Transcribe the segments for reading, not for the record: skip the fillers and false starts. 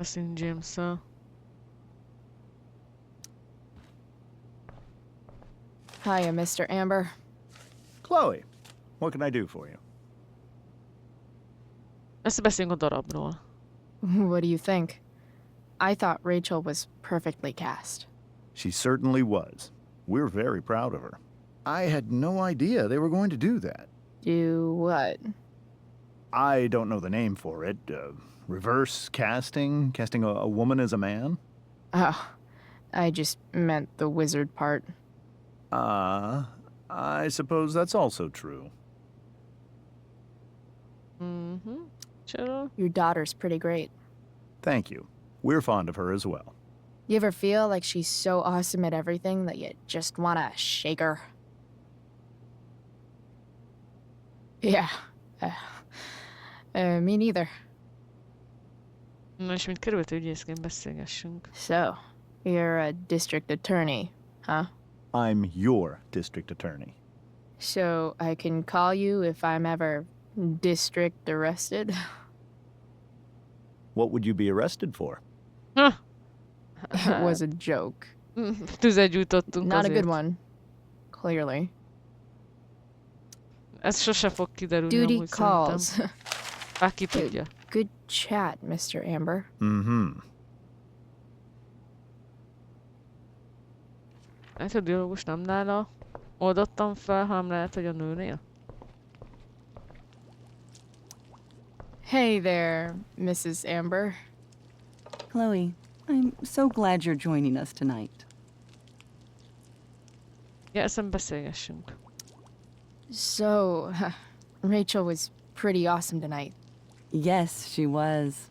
Beszélünk James-szel. Hiya, Mr. Amber. Chloe, what can I do for you? Ezt beszélünk a darabról. What do you think? I thought Rachel was perfectly cast. She certainly was. We're very proud of her. I had no idea they were going to do that. Do what? I don't know the name for it. Reverse casting? Casting a woman as a man? Oh, I just meant the wizard part. I suppose that's also true. Mm-hmm. Sure. Your daughter's pretty great. Thank you. We're fond of her as well. You ever feel like she's so awesome at everything that you just wanna shake her? Yeah. Me neither. Na és mint került ügyészként beszélgessünk. So, you're a district attorney, huh? I'm your district attorney. So I can call you if I'm ever district arrested? What would you be arrested for? Ha! It was a joke. Tüzet gyújtottunk Not azért. a good one. Clearly. Ez sose fog kiderülni Duty amúgy calls. szerintem. Bárki tudja. Good chat, Mr. Amber. Mm-hmm. Hát a dialógus nem nála oldottam fel, hanem lehet, hogy a nőnél. Hey there, Mrs. Amber. Chloe, I'm so glad you're joining us tonight. Jelszem beszélgessünk. So, Rachel was pretty awesome tonight. Yes, she was.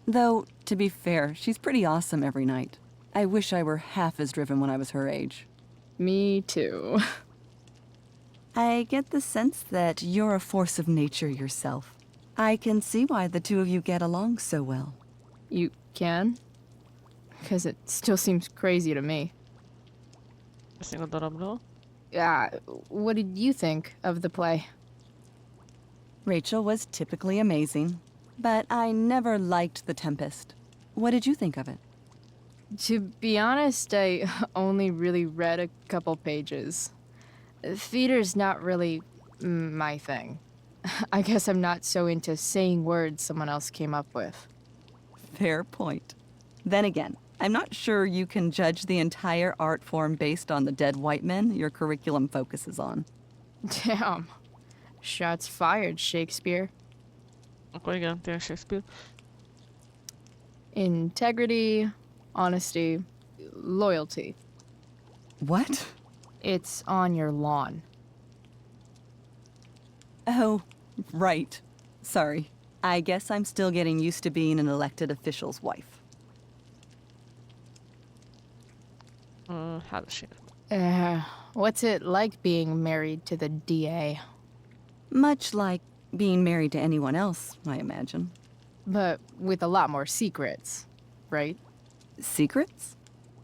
Though, to be fair, she's pretty awesome every night. I wish I were half as driven when I was her age. Me too. I get the sense that you're a force of nature yourself. I can see why the two of you get along so well. You can? Because it still seems crazy to me. Beszélünk a darabról. What did you think of the play? Rachel was typically amazing, but I never liked The Tempest. What did you think of it? To be honest, I only really read a couple pages. Theater's not really my thing. I guess I'm not so into saying words someone else came up with. Fair point. Then again, I'm not sure you can judge the entire art form based on the dead white men your curriculum focuses on. Damn. Shots fired, Shakespeare. Akkor igen, tényleg Shakespeare. Integrity, honesty, loyalty. What? It's on your lawn. Oh, right. Sorry. I guess I'm still getting used to being an elected official's wife. Házas élet. What's it like being married to the DA? Much like being married to anyone else, I imagine. But with a lot more secrets, right? Secrets?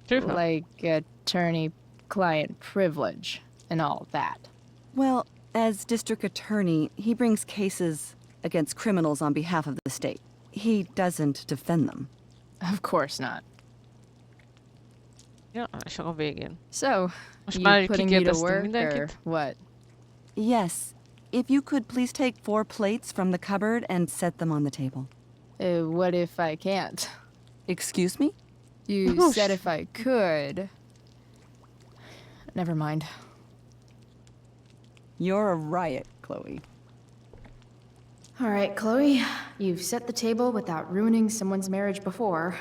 True. Like attorney-client privilege and all that. Well, as district attorney, he brings cases against criminals on behalf of the state. He doesn't defend them. Of course not. Ja, és akkor a végén. So, Most you már putting me to kikérdeztünk work or mindenkit? what? Yes. If you could please take 4 plates from the cupboard and set them on the table. What if I can't? Excuse me? You Oh, said if I could. Never mind. You're a riot, Chloe. All right, Chloe. You've set the table without ruining someone's marriage before.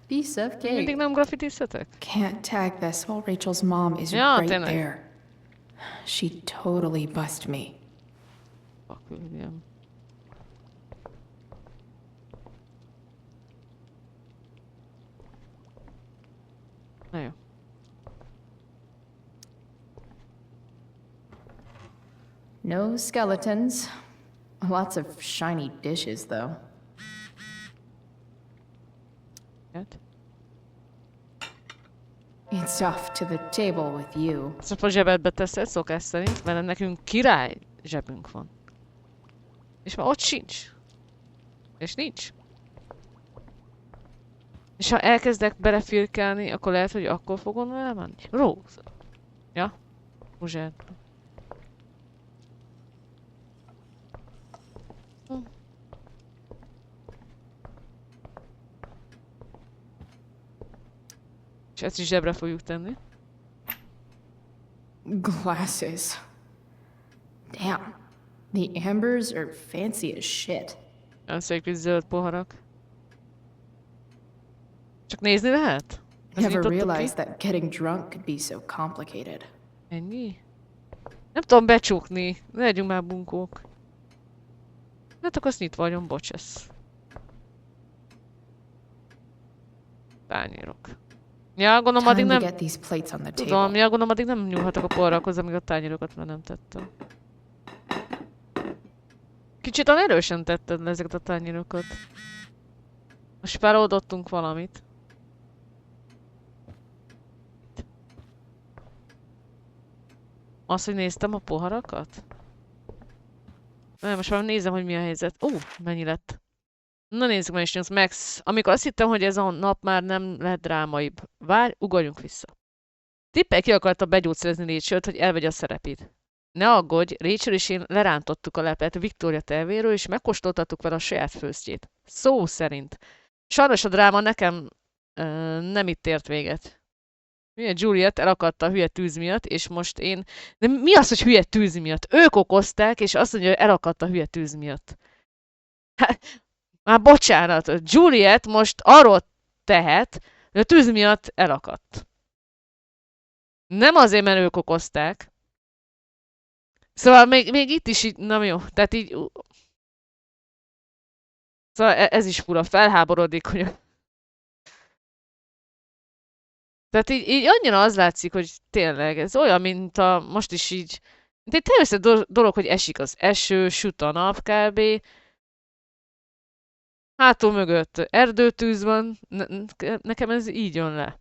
Piece of cake. Mindig nem grafitiztetek? Can't tag this while Rachel's mom is Ja, right tényleg. there. She totally bust me. Fuck, William. Na jó. No skeletons. Lots of shiny dishes, though. Hát. It's off to the table with you. Ezt a zsebedbe teszed szokás szerint, mert nekünk király zsebünk van. És már ott sincs. És nincs. És ha elkezdek belefirkálni, akkor lehet, hogy akkor fogom vele menni. Róza. Ja? Rózsát. És ezt is zsebre fogjuk tenni. Glasses. Damn. The ambers are fancy as shit. Olyan szép kis zöld poharak. Csak nézni lehet? Ezt Never nyitottuk ki? realized that getting drunk could be so complicated. Ennyi? Nem tudom becsukni. Ne legyünk már bunkók. Hát akkor azt nyitva vagyom, bocsesz. Tányérok. Ja, gondolom addig Time to nem... get these plates on the Tudom, table. ja, gondolom addig nem nyúlhatok a poharakhoz, amíg a tányérokat már nem tettem. Kicsit olyan erősen tetted le ezeket a tányérokat. Most feloldottunk valamit. Azt, hogy néztem a poharakat? Nem, most már nézem, hogy mi a helyzet. Mennyi lett? Na nézzük meg is, nyolc max. Amikor azt hittem, hogy ez a nap már nem lehet drámaibb. Várj, ugorjunk vissza. Tippel ki akarta begyógyszerezni Rachel-t, hogy elvegye a szerepét. Ne aggódj, Rachel és én lerántottuk a leplet Victoria tervéről, és megkóstoltattuk vele a saját főztjét. Szó szerint. Sajnos a dráma nekem nem itt ért véget. Hülye Juliet elakadta a hülye tűz miatt, és most én... De mi az, hogy hülye tűz miatt? Ők okozták, és azt mondja, hogy elakadt a hülye tűz miatt. Hát, már bocsánat, Juliet most arról tehet, hogy a tűz miatt elakadt. Nem azért, mert ők okozták. Szóval még itt is így, na jó, tehát így... Szóval ez is fura, felháborodik, hogy... Tehát így annyira az látszik, hogy tényleg ez olyan, mint a... Most is így... Mint egy természetes dolog, hogy esik az eső, süt a nap kb. Hátul mögött erdőtűz van, nekem ez így jön le.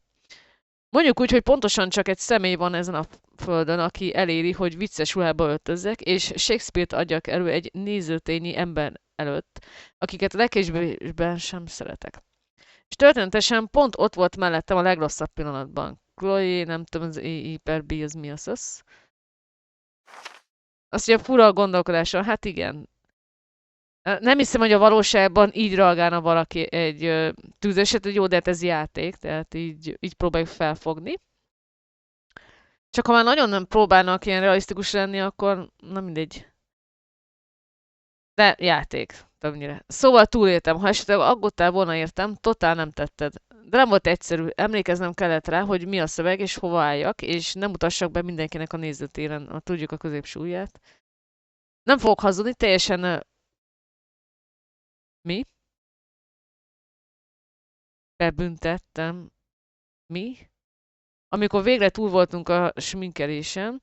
Mondjuk úgy, hogy pontosan csak egy személy van ezen a földön, aki eléri, hogy vicces ruhába öltözzek, és Shakespeare-t adjak elő egy nézőtényi ember előtt, akiket legkésőbben sem szeretek. És történetesen pont ott volt mellettem a legrosszabb pillanatban. Chloe, nem tudom, az hyper B az mi az? Azt mondja, fura a gondolkodása. Hát igen. Nem hiszem, hogy a valóságban így reagálna valaki egy tűzesetre, jó, de hát ez játék, tehát így próbáljuk felfogni. Csak ha már nagyon nem próbálnak ilyen realisztikus lenni, akkor nem mindegy. De játék, többnyire. Szóval túléltem, ha esetleg aggódtál volna értem, totál nem tetted. De nem volt egyszerű, emlékeznem kellett rá, hogy mi a szöveg és hova álljak, és nem mutassak be mindenkinek a nézőtéren, tudjuk a középső ujját. Nem fogok hazudni, teljesen... Mi? Bebüntettem. Mi? Amikor végre túl voltunk a sminkelésen,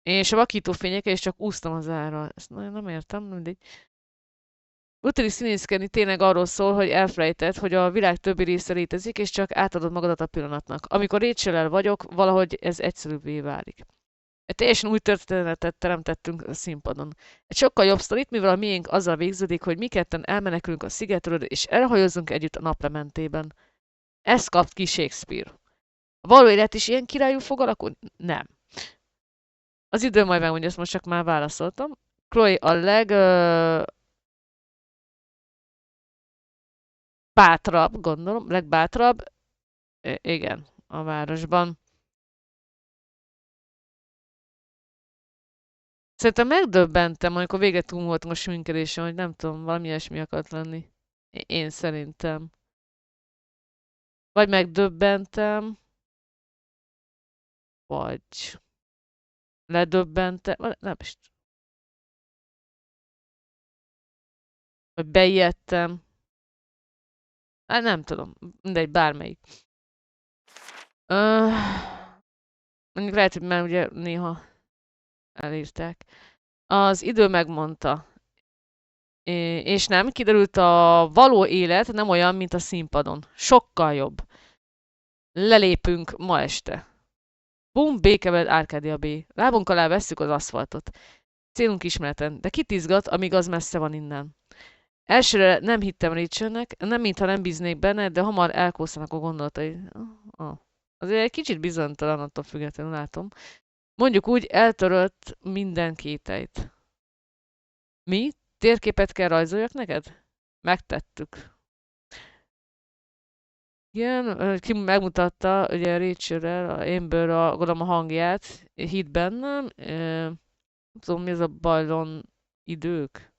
és a vakítófényekkel, és csak úsztam az árral. Ezt nagyon nem értem, mindegy. Utáni színészkedni tényleg arról szól, hogy elfelejtett, hogy a világ többi része létezik, és csak átadod magadat a pillanatnak. Amikor Rachel-el vagyok, valahogy ez egyszerűbbé válik. Egy teljesen új történetet teremtettünk a színpadon. Egy sokkal jobb sztorit, mivel a miénk azzal végződik, hogy mi ketten elmenekülünk a szigetről, és elhajózunk együtt a naplementében. Ezt kapt ki Shakespeare. A való élet is ilyen királyú fog alakulni? Nem. Az idő majd megmondja, ezt most csak már válaszoltam. Chloe a legbátrabb, gondolom, legbátrabb, igen, a városban. Szerintem megdöbbentem, amikor végre túl voltunk a sminkelésen, hogy nem tudom, valami ilyesmi akart lenni. Én szerintem. Vagy megdöbbentem, vagy ledöbbentem, nem is tudom. Vagy beijedtem. Hát nem tudom, mindegy, bármelyik. Mondjuk lehet, hogy már ugye néha elírták. Az idő megmondta. És nem, kiderült, a való élet nem olyan, mint a színpadon. Sokkal jobb. Lelépünk ma este. Bum, békeved, Árkádia B. Lábunk alá vesszük az aszfaltot. Célunk ismereten, de kit izgat, amíg az messze van innen. Elsőre nem hittem Rachelnek, nem mintha nem bíznék benne, de hamar elkósztanak a gondolatai. Azért egy kicsit bizonytalan, attól függetlenül látom. Mondjuk úgy, eltörölt minden kételyt. Mi? Térképet kell rajzoljak neked? Megtettük. Igen, ki megmutatta ugye Rachelrel, a Amber a hangját, hitt bennem. Nem tudom, mi ez a bajlon idők.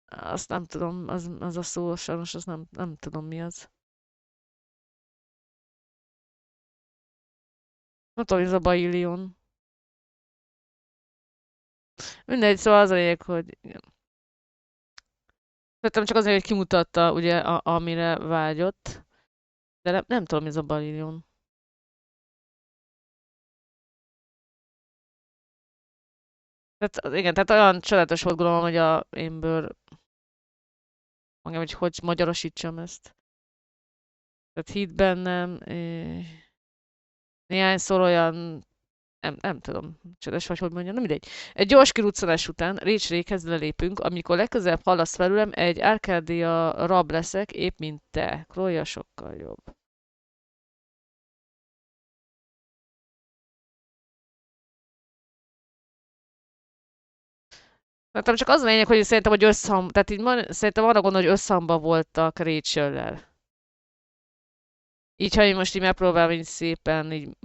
Azt nem tudom, az a szó, sajnos azt nem tudom mi az. Nem tudom, mi ez a baillion. Mindegy, szóval az a lényeg, hogy igen. Szerintem csak azért, hogy kimutatta, ugye, amire vágyott. De nem tudom, mi ez a baillion. Tehát igen, tehát olyan csodálatos volt, gondolom, hogy a Amber... Mondjam, hogy magyarosítsam ezt. Tehát hitt bennem, néhányszor olyan... Nem tudom, csodas vagy, hogy mondjam, nem mindegy. Egy gyors kiruccanás után Rachelhez lelépünk, amikor legközelebb hallasz felülem, egy Arcadia rab leszek, épp mint te. Chloe sokkal jobb. Nem csak az a lényeg, hogy szerintem, hogy tehát így szerintem arra gondol, hogy összhangban voltak Rachel-lel. Így, ha én most így megpróbálom így szépen így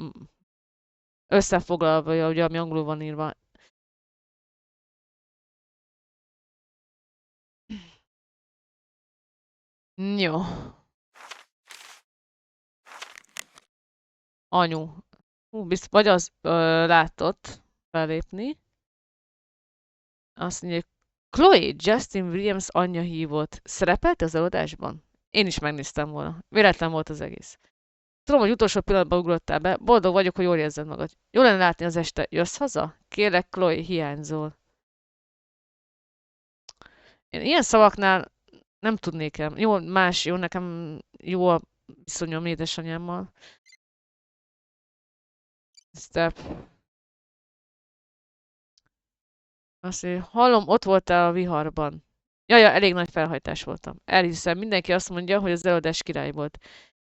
összefoglalva, ugye, ami angolul van írva. Jó. Anyu. Vagy az látott felépni. Azt mondja, Chloe, Justin Williams anyja hívott. Szerepelt az előadásban? Én is megnéztem volna. Véletlen volt az egész. Tudom, hogy utolsó pillanatban ugrottál be. Boldog vagyok, hogy jól érzed magad. Jó lenne látni az este. Jössz haza? Kérlek, Chloe, hiányzol. Én ilyen szavaknál nem tudnék el. Jó, jó, nekem jó a viszonyom édesanyámmal. Step. Azt mondja, hallom, ott voltál a viharban. Jaja, elég nagy felhajtás voltam. Elhiszem, mindenki azt mondja, hogy az előadás király volt.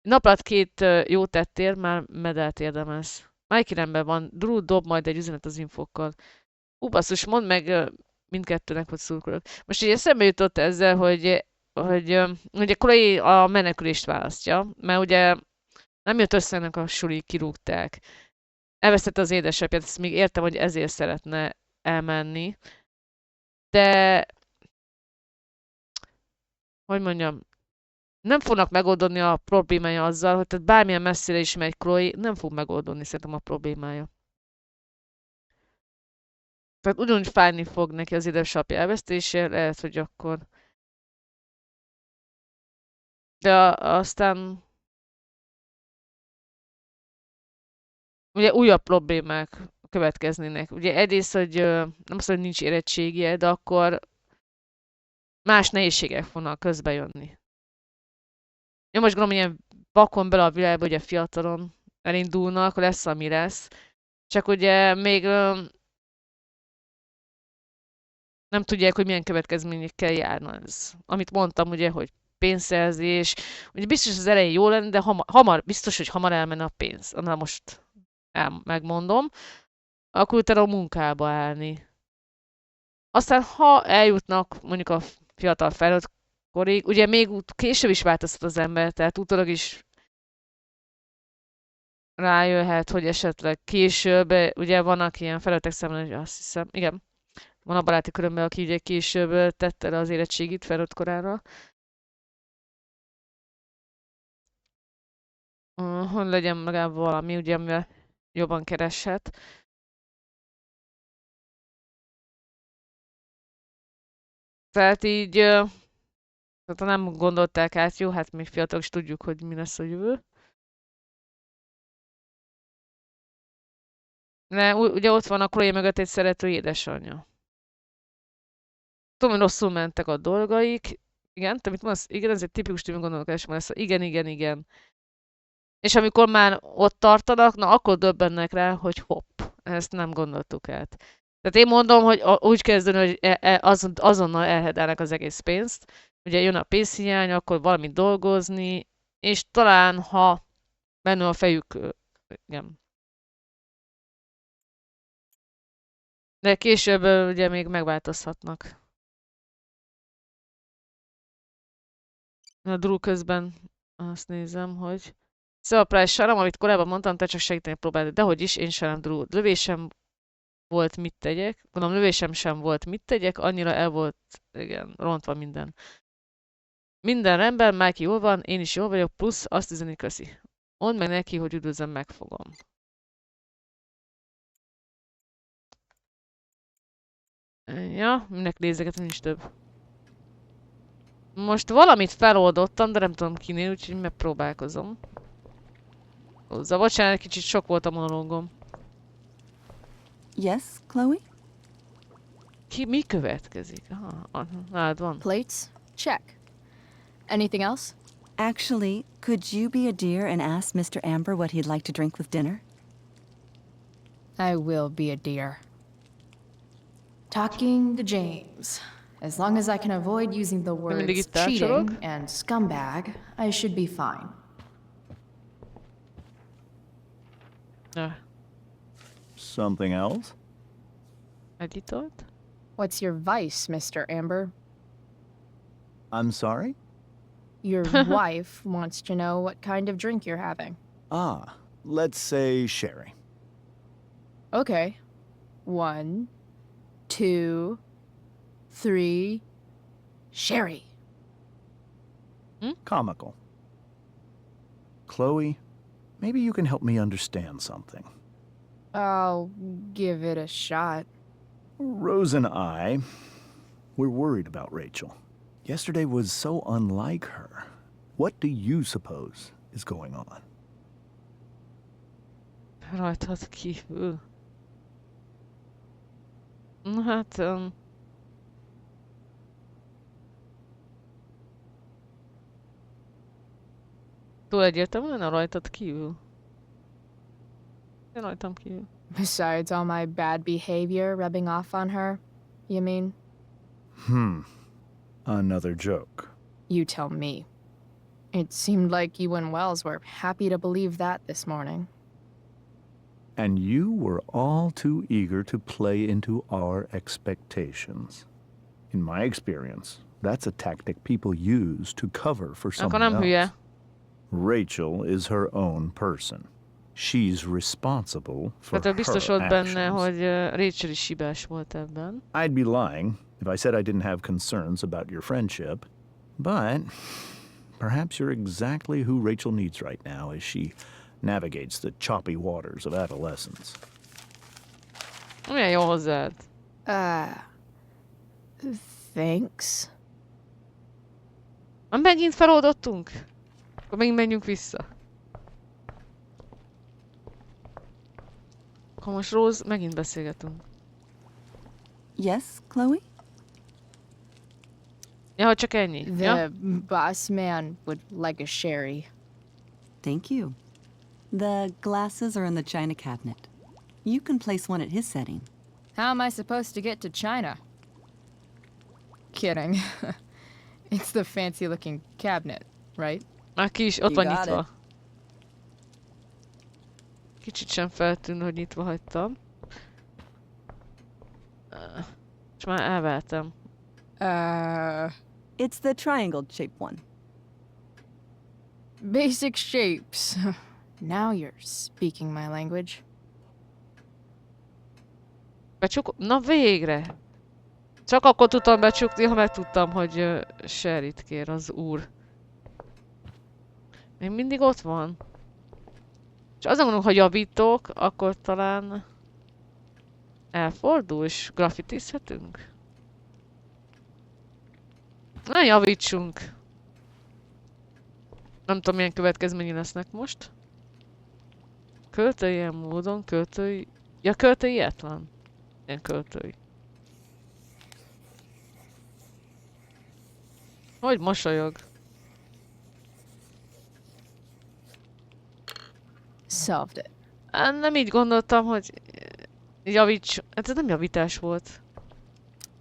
Nap alatt 2 jót tettél, már medelt érdemelsz. Mike rendben van, Drew dob majd egy üzenet az infókkal. Basszus, mondd meg mindkettőnek, hogy szurkolok. Most így eszembe jutott ezzel, hogy ugye Chloe a menekülést választja, mert ugye nem jött össze ennek a suli, kirúgták. Elvesztette az édesapját, ezt még értem, hogy ezért szeretne elmenni. De, hogy mondjam, nem fognak megoldani a problémája azzal, hogy tehát bármilyen messzire is megy Chloe, nem fog megoldani szerintem a problémája. Tehát ugyanúgy fájni fog neki az édesapja elvesztése, lehet, hogy akkor. De aztán ugye újabb problémák következnének. Ugye egyrészt, hogy nem azt mondom, hogy nincs érettségie, de akkor más nehézségek fognak közbejönni. Én most gondolom, ilyen vakon bele a világba, hogy a fiatalon elindulnak, akkor lesz, ami lesz. Csak ugye még nem tudják, hogy milyen következményekkel járna ez. Amit mondtam, ugye, hogy pénzszerzés. Ugye biztos az elején jó lenne, de biztos, hogy hamar elmenne a pénz. Na most megmondom. Akkor utána a munkába állni. Aztán, ha eljutnak mondjuk a fiatal felnőtt korig, ugye még később is változtat az ember, tehát utólag is rájöhet, hogy esetleg később, ugye vannak ilyen felnőttek szemben, hogy azt hiszem, igen, van a baráti körömben, aki ugye később tette le az érettségit felnőtt korára. Hogy legyen legalább valami, ugye, amivel jobban kereshet. Tehát így, tehát nem gondolták át, jó, hát még fiatalok is tudjuk, hogy mi lesz a jövő. De ugye ott van a Chloe mögött egy szerető édesanyja. Tudom, hogy rosszul mentek a dolgaik. Igen, te mit mondasz? Igen, ez egy tipikus tűnő gondolkodás lesz. Igen, igen, igen. És amikor már ott tartanak, na akkor döbbennek rá, hogy hopp, ezt nem gondoltuk át. Tehát én mondom, hogy úgy kezdeni, hogy azonnal elhedelnek az egész pénzt. Ugye jön a pénzhiány, akkor valamit dolgozni, és talán, ha benne a fejük, igen. De később ugye még megváltozhatnak. A Drew közben azt nézem, hogy... Surprise Sharam, amit korábban mondtam, te csak segíteni próbáltad. Dehogy is, én sem Drew. Lövésem volt, mit tegyek. Gondolom, lövésem sem volt, mit tegyek. Annyira el volt, igen, rontva minden. Minden rendben, Mikey jól van, én is jól vagyok, plusz azt üzeni, köszi. Mondd meg neki, hogy üdvözlöm, megfogom. Ja, minek nézegetem, nincs több. Most valamit feloldottam, de nem tudom kinél, úgyhogy megpróbálkozom. Hozzá, bocsánat, kicsit sok volt a monológom. Yes, Chloe? Mi következik? Aha, nálad van. Plates? Check. Anything else? Actually, could you be a dear and ask Mr. Amber what he'd like to drink with dinner? I will be a dear. Talking to James. As long as I can avoid using the mindig words itt tárcsolok. cheating and scumbag, I should be fine. Na, Something else? elitolt? What's your vice, Mr. Amber? I'm sorry? Your wife wants to know what kind of drink you're having. Ah, let's say sherry. Okay. 1, 2, 3. Sherry. Comical. Chloe, maybe you can help me understand something. I'll give it a shot. Rose and I, we're worried about Rachel. Yesterday was so unlike her. What do you suppose is going on? Rajtad kívül. Na hát... túl egyértelmű lenne rajtad kívül. Én rajtam kívül. Besides all my bad behavior rubbing off on her, you mean? Another joke. You tell me. It seemed like you and Wells were happy to believe that this morning. And you were all too eager to play into our expectations. In my experience, that's a tactic people use to cover for Akkor someone nem else. hülye. Rachel is her own person. She's responsible for Tehát ő biztos her volt benne, actions. hogy Rachel is hibás volt ebben. I'd be lying if I said I didn't have concerns about your friendship, but perhaps you're exactly who Rachel needs right now as she navigates the choppy waters of adolescence. Milyen jó hozzád. Thanks. Megint feloldottunk? Akkor megint menjünk vissza. Akkor most Rose, megint beszélgetünk. Yes, Chloe? Ja, hogy csak ennyi. The Ja? boss man would like a sherry. Thank you. The glasses are in the china cabinet. You can place one at his setting. How am I supposed to get to China? Kidding. It's the fancy looking cabinet, right? Már ki is, ott You van got nyitva. it. Kicsit sem feltűnő, hogy nyitva hagytam. És már elváltam. It's the triangle-shaped one. Basic shapes. Now you're speaking my language. Na végre! Csak akkor tudtam becsukni, ha megtudtam, hogy Sherryt kér az úr. Még mindig ott van. És azon gondolom, ha javítok, akkor talán elfordul és graffitizhetünk. Na, javítsunk! Nem tudom, milyen következményi lesznek most. Költői ilyen módon, költői... Ja, költői ilyetlen. Ilyen költői. Hogy mosolyog? Solved it. Nem így gondoltam, hogy Javíts... Hát ez nem javítás volt.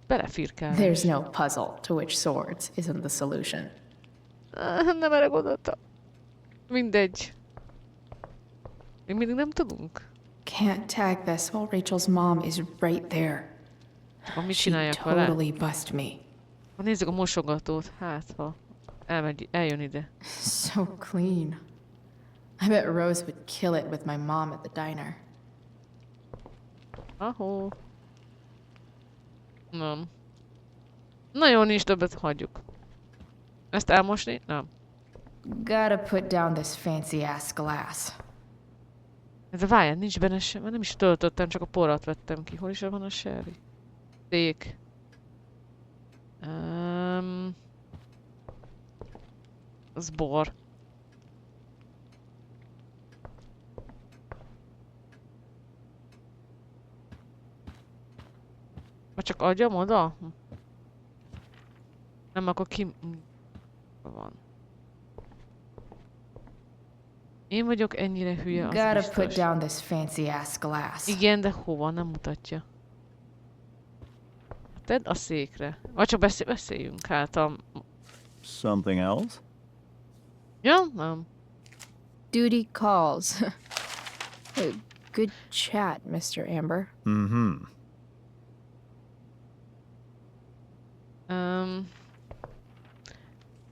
Belefirkálás. There's no puzzle to which swords isn't the solution. Nem erre gondoltam. Mindegy. Még mindig nem tudunk. Can't tag this while Rachel's mom is right there. Akkor mit She csináljak vele? totally bust me. Ha nézzük a mosogatót, hát ha eljön ide. So clean. I bet Rose would kill it with my mom at the diner. Ahó. Nem. Na jó, nincs többet, hagyjuk. Ezt elmosni? Nem. Gotta put down this fancy ass glass. Ez a várjál, nincs benne sem, mert nem is töltöttem, csak a porrat vettem ki. Hol is van a sherry? Szék. Az bor. Vagy csak adjam oda? Nem, akkor ki... van. Én vagyok ennyire hülye, az Gotta biztos. put down this fancy ass glass. Igen, de hova? Nem mutatja. Tedd a székre. Vagy csak beszéljünk, hát a... Something else? Ja, nem. Duty calls. Good chat, Mr. Amber. Mm-hmm.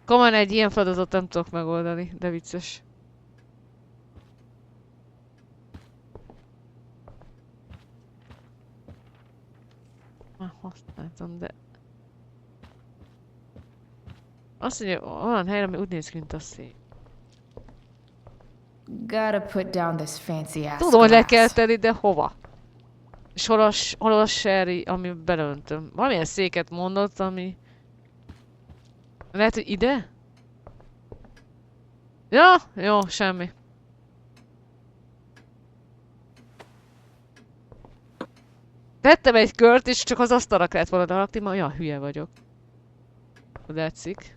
Komolyan egy ilyen feladatot nem tudok megoldani, de vicces. Már használtam, de... Azt mondja, olyan helyre, ami úgy néz ki, mint a szék. Gotta put down this fancy ass Tudom, hogy le kell glass. tenni, de hova? És hol a sherry, ami belöntöm? Valamilyen széket mondott, ami... Lehet, hogy ide? Ja, jó, semmi. Tettem egy kört, és csak az asztalra kellett volna rakni, mert olyan hülye vagyok. Látszik.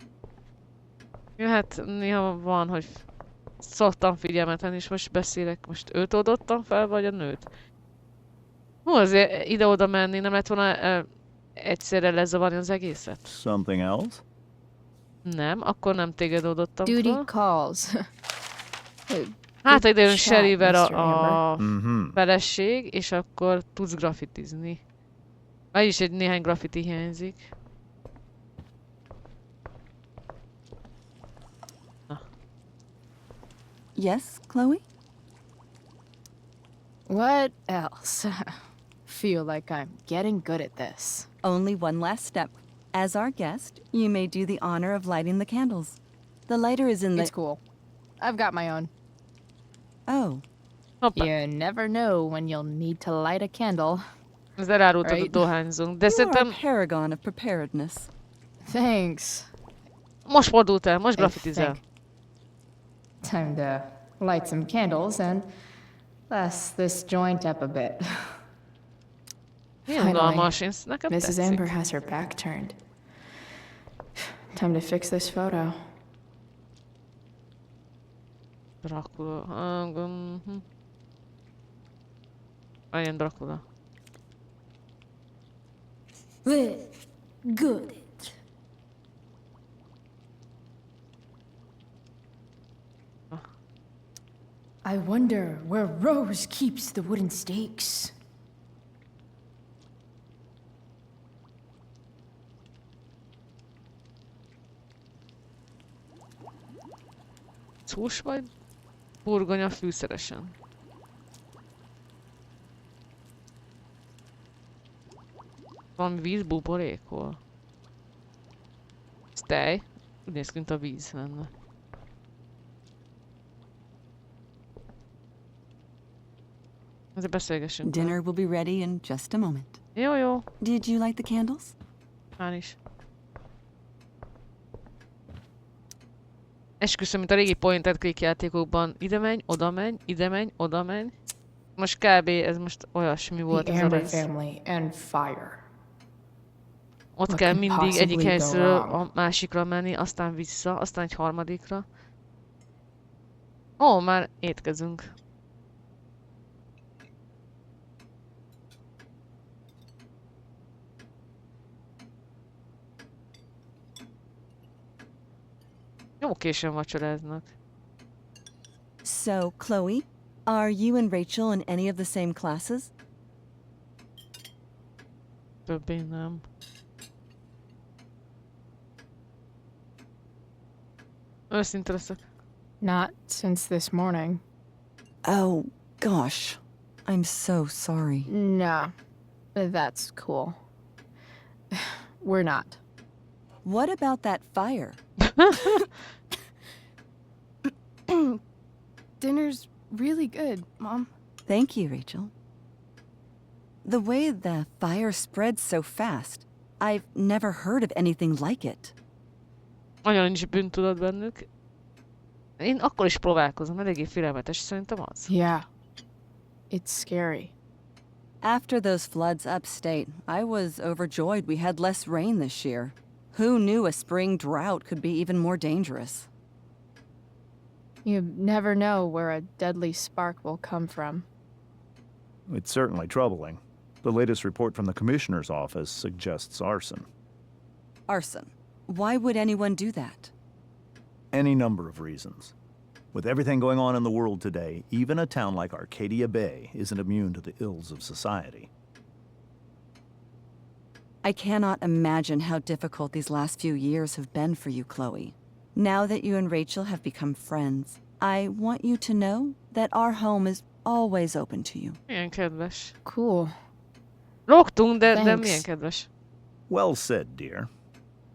Ja, hát néha van, hogy szoktam figyelmetlen, és most beszélek. Most őt oldottam fel, vagy a nőt? Hú, azért ide-oda menni, nem lett volna egyszerre lezavarni az egészet? Something else? Nem, akkor nem téged oldottam Duty fel. calls. Hát, ide jön chat, Sherryvel Mr. a Mm-hmm. feleség, és akkor tudsz graffitizni. Vagyis egy néhány graffiti hiányzik. Na. Yes, Chloe? What else? Feel like I'm getting good at this. Only one last step. As our guest, you may do the honor of lighting the candles. The lighter is in the... It's cool. I've got my own. Oh, Hoppá. You never know when you'll need to light a candle. Ez elárultad, hogy Right. dohányzunk. De you are a szerintem paragon of preparedness. Thanks. most fordult el, most I graffitizel. think. Time to light some candles and bless this joint up a bit. Milyen unalmas, nekem Mrs. tetszik. Amber has her back turned. Time to fix this photo. Dracula. Olyan Dracula. Good. I wonder where Rose keeps the wooden stakes. Hús vagy burgonya fűszeresen? Valami víz buborékol? Ez tej? Úgy néz ki, mint a víz lenne. Azért beszélgessünk. Dinner will be ready in just a moment. Jó, jó. Did you light the candles? Már is. Esküszöm, mint a régi point and click játékokban. Ide menj, oda menj, ide menj, oda menj. Most kb. Ez most olyasmi volt The ez a Amber rész. family and fire. Ott What kell could mindig egyik possibly go helyszínről wrong? a másikra menni, aztán vissza, aztán egy harmadikra. Ó, már étkezünk. Jó későn vacsoráznak. So, Chloe, are you and Rachel in any of the same classes? Többé nem. Őszinte leszek. Not since this morning. Oh, gosh. I'm so sorry. Nah, that's cool. We're not. What about that fire? Dinner's really good, Mom. Thank you, Rachel. The way the fire spread so fast, I've never heard of anything like it. Nagyon nincs bűntudat bennük. Én akkor is próbálkozom, eléggé félelmetes szerintem az. Yeah. It's scary. After those floods upstate, I was overjoyed we had less rain this year. Who knew a spring drought could be even more dangerous? You never know where a deadly spark will come from. It's certainly troubling. The latest report from the Commissioner's office suggests arson. Arson. Why would anyone do that? Any number of reasons. With everything going on in the world today, even a town like Arcadia Bay isn't immune to the ills of society. I cannot imagine how difficult these last few years have been for you, Chloe. Now that you and Rachel have become friends, I want you to know that our home is always open to you. Milyen kedves. Cool. Lógtunk, de Thanks. milyen kedves. Well said, dear.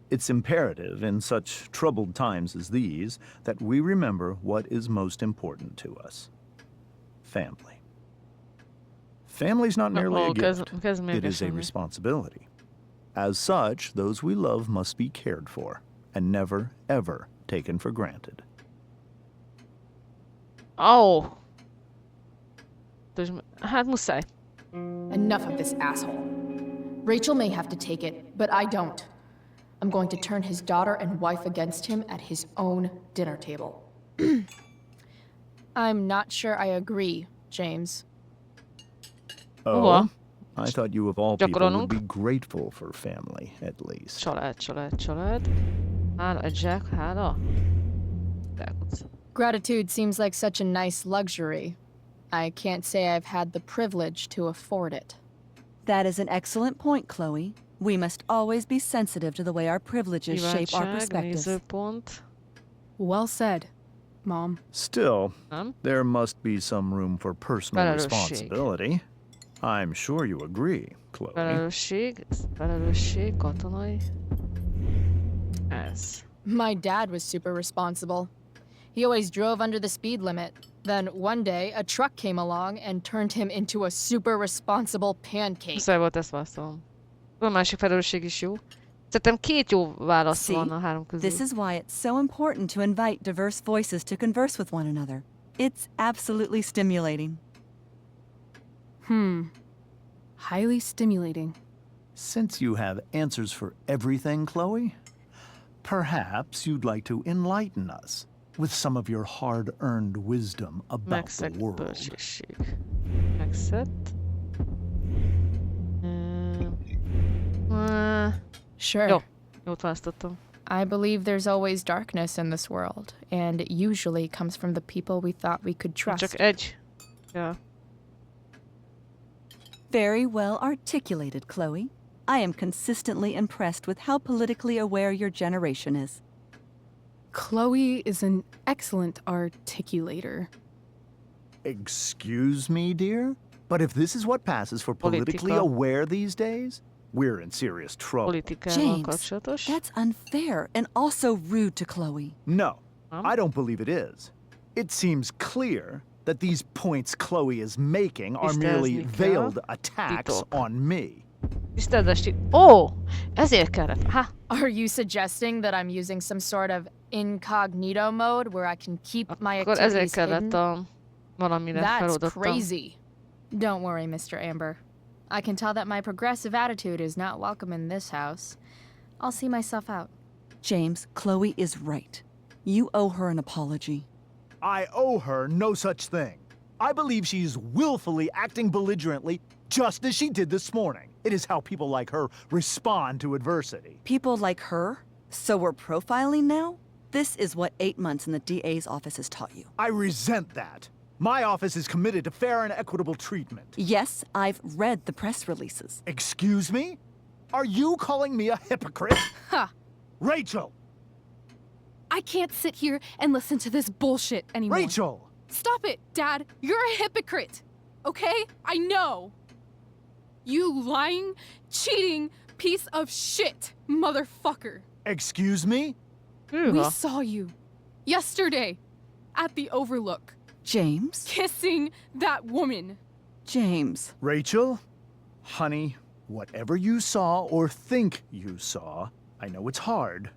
It's imperative in such troubled times as these that we remember what is most important to us. Family. Family's not merely a gift. Kezd It is a mérgesülni. responsibility. As such, those we love must be cared for and never, ever taken for granted. Ó! Hát muszáj. Enough of this asshole. Rachel may have to take it, but I don't. I'm going to turn his daughter and wife against him at his own dinner table. I'm not sure I agree, James. Oh? I thought you of all people would Gyakorolunk. be grateful for family, at least. Család. Hála, egy zsák, hála. Zsákot. Gratitude seems like such a nice luxury. I can't say I've had the privilege to afford it. That is an excellent point, Chloe. We must always be sensitive to the way our privileges shape our Kívánság, perspectives. nézőpont. Well said, Mom. Still, Nem? there must be some room for personal Felelősség. responsibility. I'm sure you agree, Chloe. Felelősség, katonai. Ez. My dad was super responsible. He always drove under the speed limit. Then one day, a truck came along and turned him into a super responsible pancake. Muszáj volt ezt válaszolom. A másik felelősség is jó. Szerintem két jó válasz See, van a három közül. This is why it's so important to invite diverse voices to converse with one another. It's absolutely stimulating. Highly stimulating. Since you have answers for everything, Chloe, perhaps you'd like to enlighten us with some of your hard-earned wisdom about the Megszegt world. bölcsesség. Megszett. Sure. Jó. Jót választottam. I believe there's always darkness in this world, and it usually comes from the people we thought we could trust. Csak egy. Ja. Very well articulated, Chloe. I am consistently impressed with how politically aware your generation is. Chloe is an excellent articulator. Excuse me, dear? But if this is what passes for politically Politika. aware these days, we're in serious trouble. Politikával James, kapcsolatos. that's unfair and also rude to Chloe. No, Huh? I don't believe it is. It seems clear that these points Chloe is making are merely Tisztázni kell. veiled attacks Titok. on me. Tisztázásig. Ó! Ezért kellett. Ha! Are you suggesting that I'm using some sort of incognito mode where I can keep my Akkor ezért activities kellett hidden? valamire That's feloldottam. crazy. Don't worry, Mr. Amber. I can tell that my progressive attitude is not welcome in this house. I'll see myself out. James, Chloe is right. You owe her an apology. I owe her no such thing. I believe she's willfully acting belligerently, just as she did this morning. It is how people like her respond to adversity. People like her? So we're profiling now? This is what 8 months in the DA's office has taught you. I resent that. My office is committed to fair and equitable treatment. Yes, I've read the press releases. Excuse me? Are you calling me a hypocrite? Ha! Rachel! I can't sit here and listen to this bullshit anymore. Rachel! Stop it, Dad! You're a hypocrite! Okay? I know! You lying, cheating piece of shit, motherfucker! Excuse me? We Hűha. saw you yesterday at the Overlook, James? kissing that woman. James. Rachel? Honey, whatever you saw or think you saw, I know it's hard,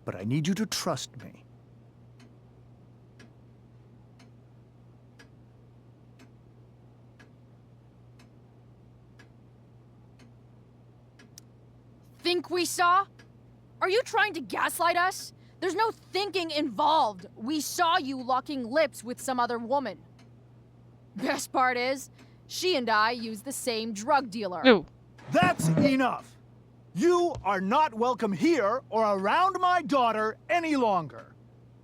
but I need you to trust me. Think we saw? Are you trying to gaslight us? There's no thinking involved. We saw you locking lips with some other woman. Best part is, she and I use the same drug dealer. Jó. That's enough! You are not welcome here or around my daughter any longer.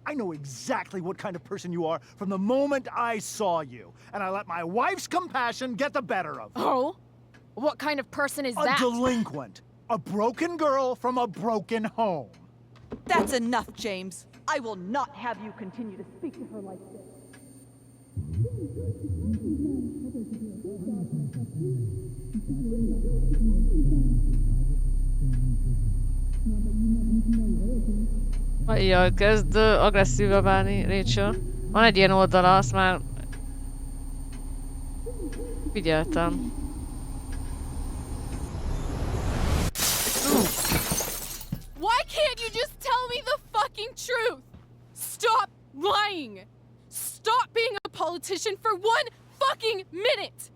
I know exactly what kind of person you are from the moment I saw you, and I let my wife's compassion get the better of me. Oh? What kind of person is A that? delinquent. A broken girl from a broken home. That's enough, James. I will not have you continue to speak to her like this. Jaj, kezd agresszívre válni, Rachel. Van egy ilyen oldala, azt már... figyeltem. Why can't you just tell me the fucking truth? Stop lying! Stop being a politician for 1 fucking minute!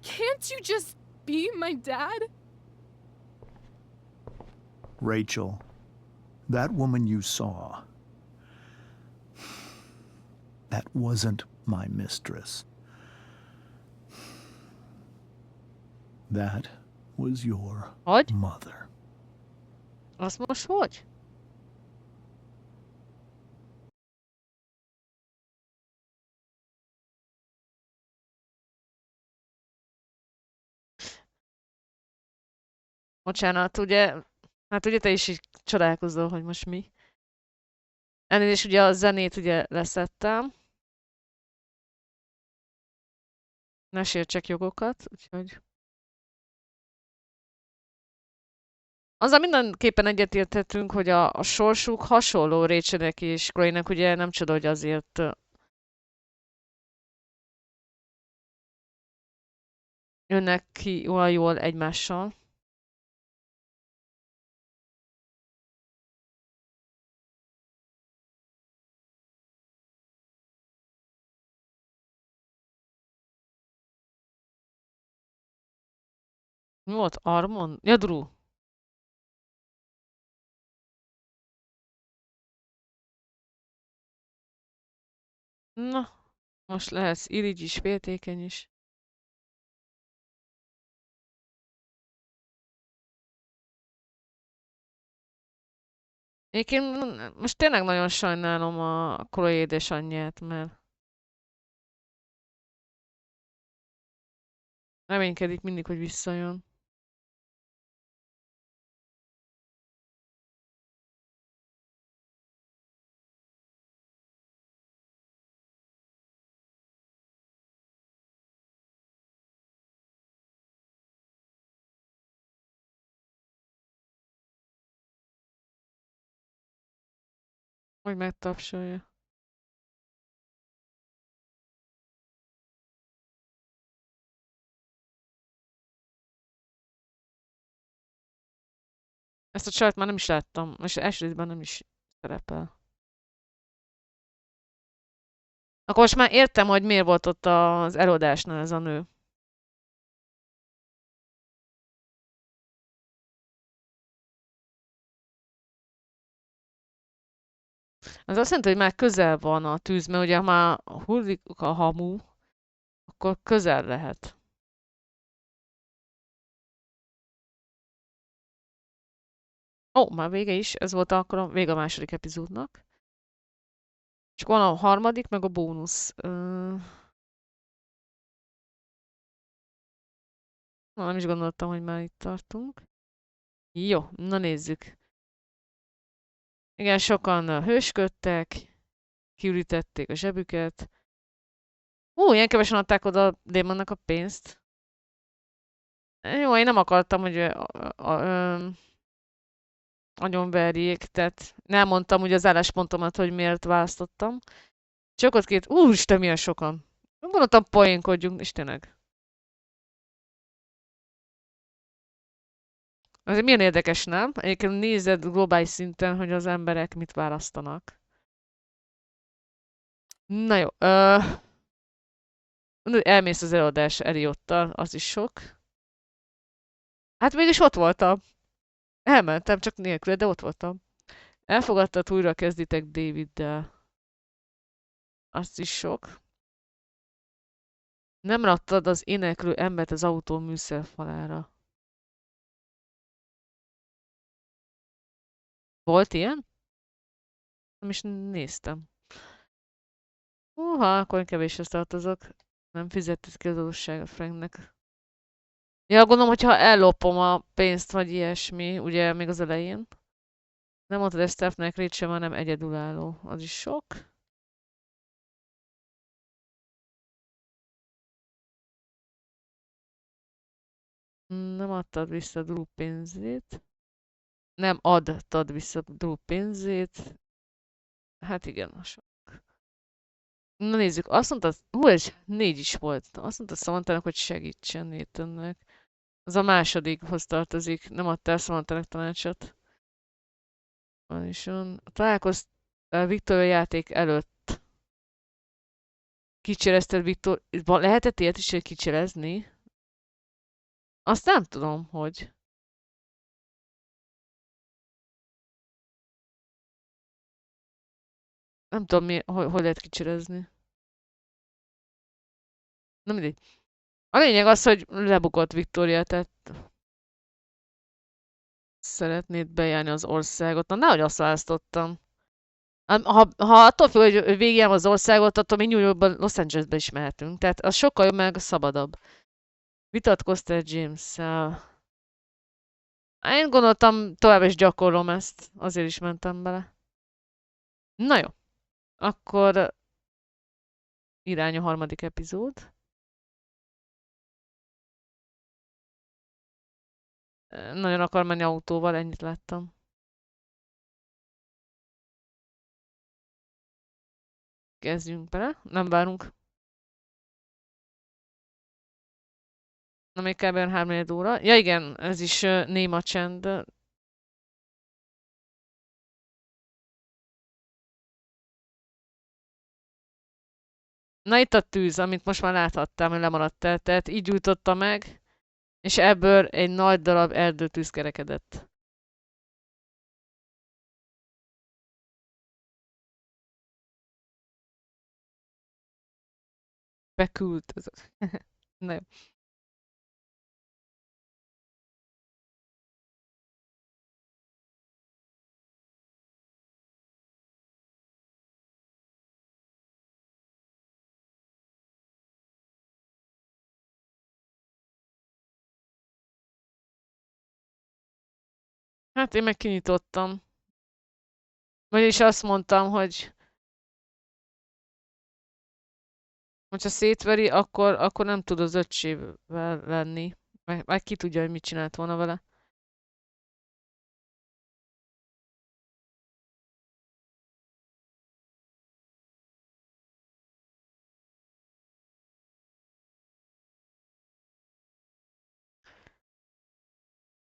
Can't you just be my dad? Rachel, that woman you saw, that wasn't my mistress. That was your Hogy? mother. Azt most hogy? Bocsánat, ugye... Hát ugye te is így csodálkozol, hogy most mi. Elnézést, ugye a zenét ugye leszettem. Ne sértsek jogokat, úgyhogy... Azzal mindenképpen egyetérthetünk, hogy a sorsuk hasonló Rachelnek és Chloe-nek, ugye nem csoda, hogy azért jönnek ki olyan jól egymással. Mi volt? Armon? Ja, Drew. Na, most lehetsz irigy is, féltékeny is. Én most tényleg nagyon sajnálom a Chloe édesanyját, mert reménykedik mindig, hogy visszajön. Hogy megtapsolja. Ezt a csajt már nem is láttam, és első részben nem is szerepel. Akkor most már értem, hogy miért volt ott az előadásnál ez a nő. Az azt jelenti, hogy már közel van a tűz, mert ugye ha már hullik a hamu, akkor közel lehet. Ó, már vége is. Ez volt akkor a vége a második epizódnak. Csak van a harmadik, meg a bónusz. Nem is gondoltam, hogy már itt tartunk. Jó, na nézzük. Igen, sokan hősködtek, kiürítették a zsebüket. Ilyen kevesen adták oda a démonnak a pénzt. Jó, én nem akartam, hogy agyonverjék, tehát nem mondtam ugye az álláspontomat, hogy miért választottam. Csak ott két, úristen, milyen sokan. Gondoltam, poénkodjunk, és tényleg. Ez milyen érdekes, nem? Egyébként nézed globális szinten, hogy az emberek mit választanak. Na jó, elmész az előadás Eliottal, az is sok. Hát mégis ott voltam. Elmentem, csak nélkül, de ott voltam. Elfogadtad, újra kezditek Daviddel. Azt is sok. Nem raktad az éneklő embert az autó műszerfalára. Volt ilyen? Nem is néztem. Akkor kevéshez tartozok. Nem fizetett ki az adósságot Franknek. Ja, gondolom, hogyha ellopom a pénzt, vagy ilyesmi, ugye még az elején. Nem mondtad ezt Stephnek, Rachel már nem egyedülálló. Az is sok. Nem adtad vissza Drew pénzét. Nem adtad vissza Drew pénzét. Hát igen, sok. Na nézzük, azt mondta, ez 4 is volt. Azt mondta Samanthának, hogy segítsen Nathannek. Az a másodikhoz tartozik. Nem adtál Samanthának tanácsot. Van is van. Találkoztál Victoria játék előtt. Kicserezted Victor... Lehetett ilyet is, hogy kicserezni? Azt nem tudom, hogy. Nem tudom, hogy lehet kicserezni. Na mindegy. A lényeg az, hogy lebukott Victoria, tehát szeretnéd bejárni az országot. Na, nehogy azt választottam. Ha attól függ, hogy végigjárom az országot, attól még New Yorkban, Los Angelesbe is mehetünk. Tehát az sokkal jobb, meg szabadabb. Vitatkoztál James-szel. Én gondoltam, tovább is gyakorlom ezt. Azért is mentem bele. Na jó. Akkor irány a harmadik epizód. Nagyon akar menni autóval, ennyit láttam. Kezdjünk bele. Nem várunk. Na még kb. 3 óra. Ja igen, ez is néma csend. Na itt a tűz, amit most már láthattam, hogy lemaradt el. Tehát így gyújtotta meg, és ebből egy nagy darab erdőtűz kerekedett. Bekült. Na jó. Hát én meg kinyitottam. Vagyis azt mondtam, hogy ha szétveri, akkor nem tud az öccsével lenni. Meg ki tudja, hogy mit csinált volna vele.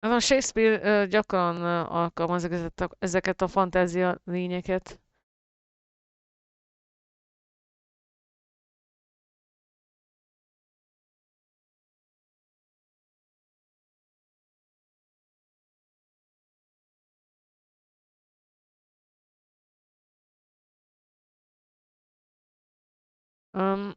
A Shakespeare gyakran alkalmaz ezeket a fantázia lényeket. Um,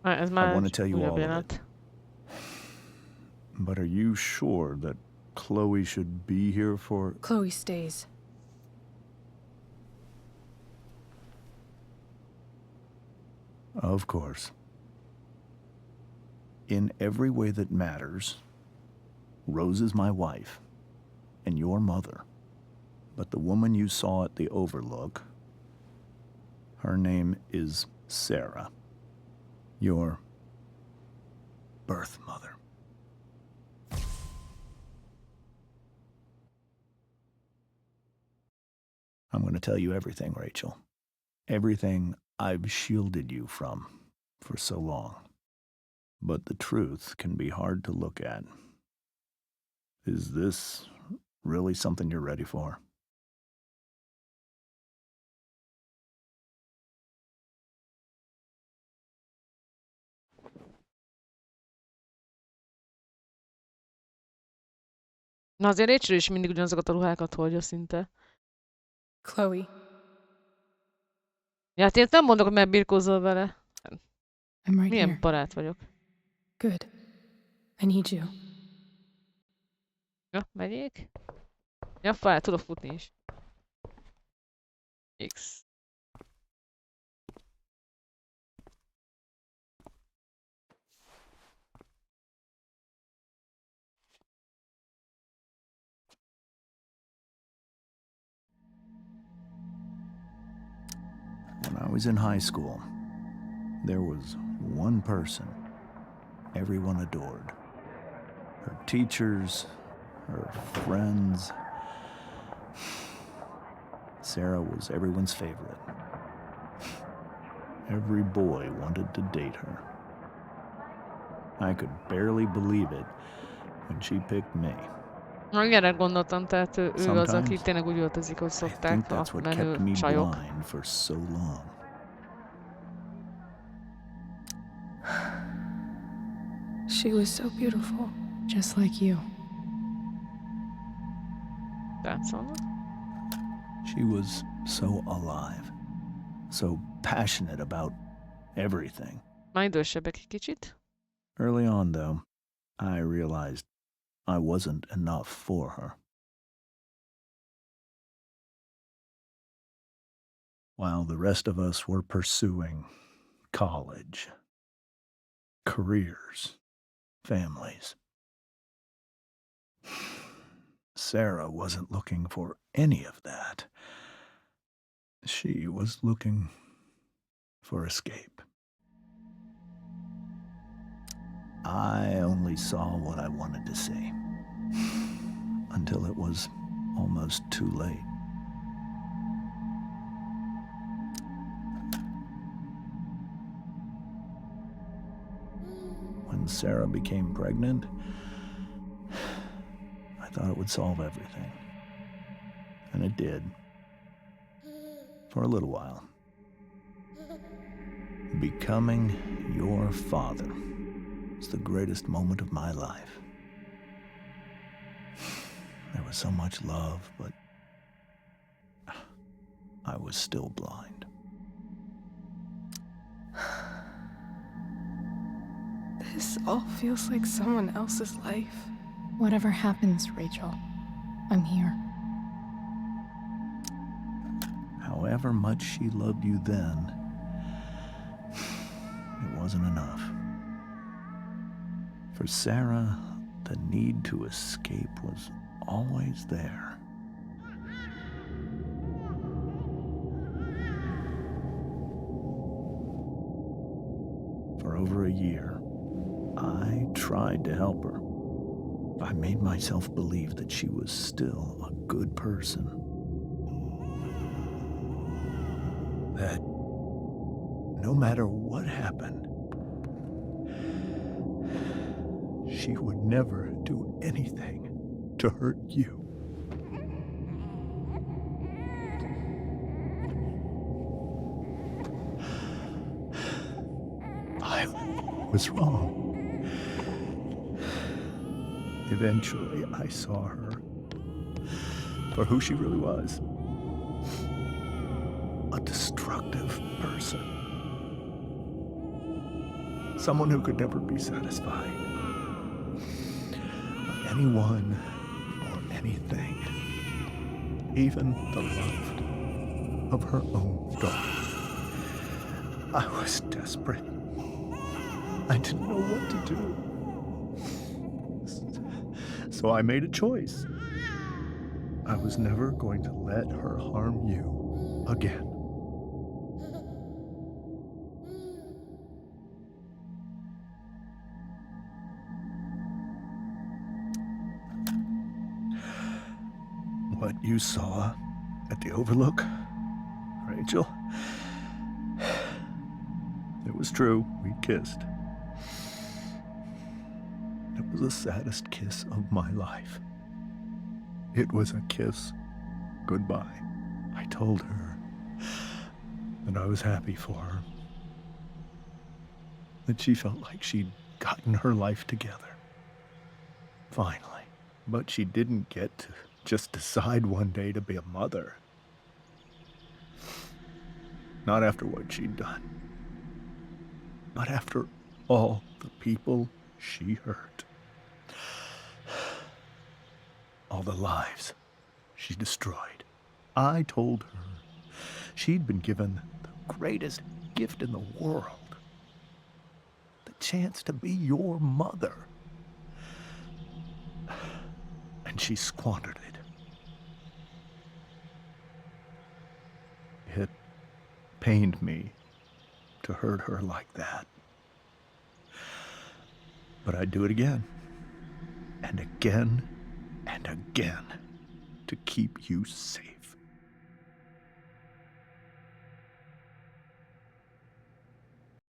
Ez I már want to egy tell you újabb all of jelenet. it. But are you sure that Chloe should be here for... Chloe stays. Of course. In every way that matters, Rose is my wife and your mother. But the woman you saw at the Overlook, her name is Sarah, your birth mother. I'm going to tell you everything, Rachel. Everything I've shielded you from for so long. But the truth can be hard to look at. Is this really something you're ready for? Na azért Rachel is mindig ugyanazokat a ruhákat hordja szinte. Chloe. Ja, hát ilyet nem mondok, hogy megbirkózol vele. I'm right Milyen here. barát vagyok. Good. I need you. Ja, megyék. Ja, fel, tudok futni is. X. When I was in high school, there was one person everyone adored. Her teachers, her friends. Sarah was everyone's favorite. Every boy wanted to date her. I could barely believe it when she picked me. Na, erre gondoltam, tehát ő az, aki Sometimes tényleg úgy öltözik, hogy I think szokták that's a what kept menő me csajok. blind for so long. She was so beautiful. Just like you. That's all. She was so alive, so passionate about everything. Már idősebbek egy kicsit. Early on, though, I realized I wasn't enough for her. While the rest of us were pursuing college, careers, families, Sarah wasn't looking for any of that. She was looking for escape. I only saw what I wanted to see, until it was almost too late. When Sarah became pregnant, I thought it would solve everything. And it did. For a little while. Becoming your father was the greatest moment of my life. There was so much love, but I was still blind. This all feels like someone else's life. Whatever happens, Rachel, I'm here. However much she loved you then, it wasn't enough. For Sarah, the need to escape was always there. For over a year, I tried to help her. I made myself believe that she was still a good person. That no matter what happened, she would never do anything to hurt you. I was wrong. Eventually, I saw her for who she really was. A destructive person. Someone who could never be satisfied. By anyone or anything. Even the love of her own daughter. I was desperate. I didn't know what to do. So I made a choice. I was never going to let her harm you again. What you saw at the Overlook, Rachel, it was true. We kissed. It was the saddest kiss of my life. It was a kiss goodbye. I told her that I was happy for her, that she felt like she'd gotten her life together. Finally. But she didn't get to just decide one day to be a mother. Not after what she'd done. Not after all the people she hurt. All the lives she destroyed. I told her she'd been given the greatest gift in the world. The chance to be your mother. And she squandered it. It pained me to hurt her like that. But I'd do it again, and again, and again, to keep you safe.